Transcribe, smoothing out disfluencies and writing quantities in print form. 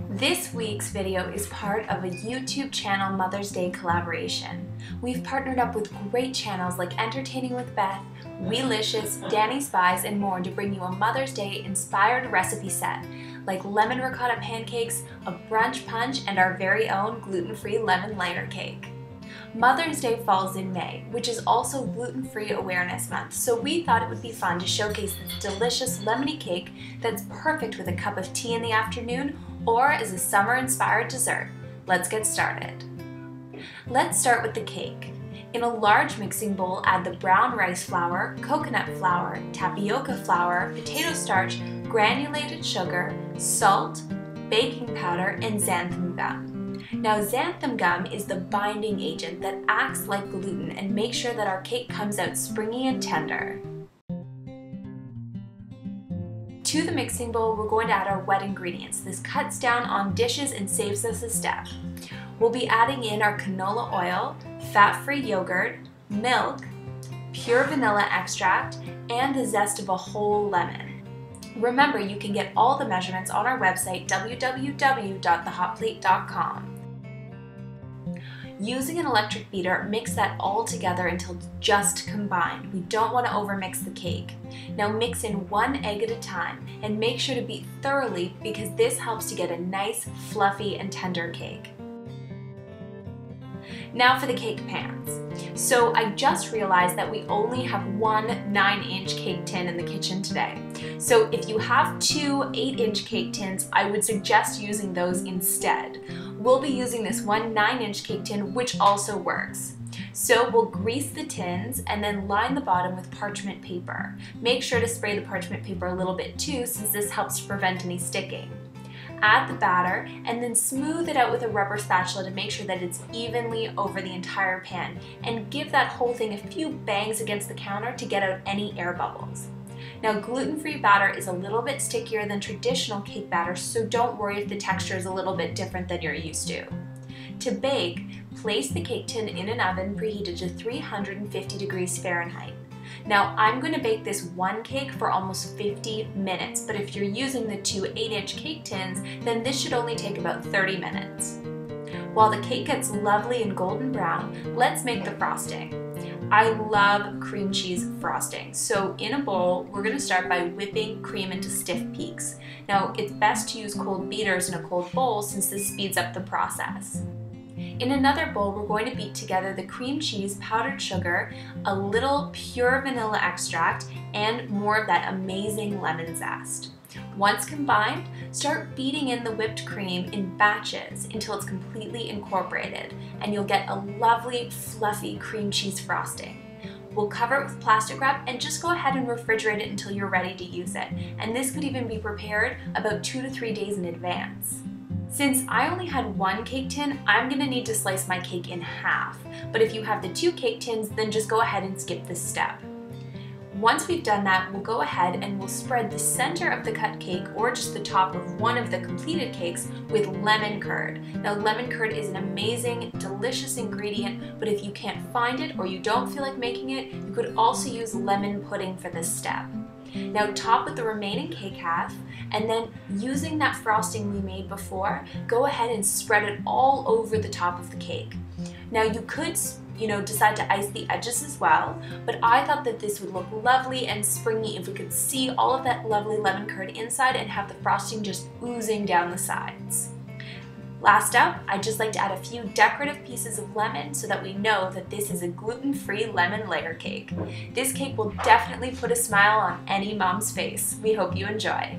This week's video is part of a YouTube channel Mother's Day collaboration. We've partnered up with great channels like Entertaining with Beth, Weelicious, Danny Spies, and more to bring you a Mother's Day inspired recipe set like lemon ricotta pancakes, a brunch punch, and our very own gluten-free lemon layer cake. Mother's Day falls in May, which is also Gluten-Free Awareness Month, so we thought it would be fun to showcase this delicious lemony cake that's perfect with a cup of tea in the afternoon or as a summer-inspired dessert. Let's get started. Let's start with the cake. In a large mixing bowl, add the brown rice flour, coconut flour, tapioca flour, potato starch, granulated sugar, salt, baking powder, and xanthan gum. Now, xanthan gum is the binding agent that acts like gluten and makes sure that our cake comes out springy and tender. To the mixing bowl, we're going to add our wet ingredients. This cuts down on dishes and saves us a step. We'll be adding in our canola oil, fat-free yogurt, milk, pure vanilla extract, and the zest of a whole lemon. Remember, you can get all the measurements on our website, www.thehotplate.com. Using an electric beater, mix that all together until it's just combined. We don't want to overmix the cake. Now mix in one egg at a time and make sure to beat thoroughly because this helps to get a nice, fluffy, and tender cake. Now for the cake pans. So I just realized that we only have one 9-inch cake tin in the kitchen today. So if you have two 8-inch cake tins, I would suggest using those instead. We'll be using this one 9-inch cake tin, which also works. So we'll grease the tins and then line the bottom with parchment paper. Make sure to spray the parchment paper a little bit too, since this helps to prevent any sticking. Add the batter and then smooth it out with a rubber spatula to make sure that it's evenly over the entire pan, and give that whole thing a few bangs against the counter to get out any air bubbles. Now, gluten-free batter is a little bit stickier than traditional cake batter, so don't worry if the texture is a little bit different than you're used to. To bake, place the cake tin in an oven preheated to 350 degrees Fahrenheit. Now, I'm going to bake this one cake for almost 50 minutes, but if you're using the two 8-inch cake tins, then this should only take about 30 minutes. While the cake gets lovely and golden brown, let's make the frosting. I love cream cheese frosting, so in a bowl, we're going to start by whipping cream into stiff peaks. Now, it's best to use cold beaters in a cold bowl since this speeds up the process. In another bowl, we're going to beat together the cream cheese, powdered sugar, a little pure vanilla extract, and more of that amazing lemon zest. Once combined, start beating in the whipped cream in batches until it's completely incorporated, and you'll get a lovely, fluffy cream cheese frosting. We'll cover it with plastic wrap and just go ahead and refrigerate it until you're ready to use it. And this could even be prepared about 2 to 3 days in advance. Since I only had one cake tin, I'm going to need to slice my cake in half. But if you have the two cake tins, then just go ahead and skip this step. Once we've done that, we'll go ahead and we'll spread the center of the cut cake or just the top of one of the completed cakes with lemon curd. Now, lemon curd is an amazing, delicious ingredient, but if you can't find it or you don't feel like making it, you could also use lemon pudding for this step. Now top with the remaining cake half, and then using that frosting we made before, go ahead and spread it all over the top of the cake. Now you could, decide to ice the edges as well, but I thought that this would look lovely and springy if we could see all of that lovely lemon curd inside and have the frosting just oozing down the sides. Last up, I'd just like to add a few decorative pieces of lemon so that we know that this is a gluten-free lemon layer cake. This cake will definitely put a smile on any mom's face. We hope you enjoy.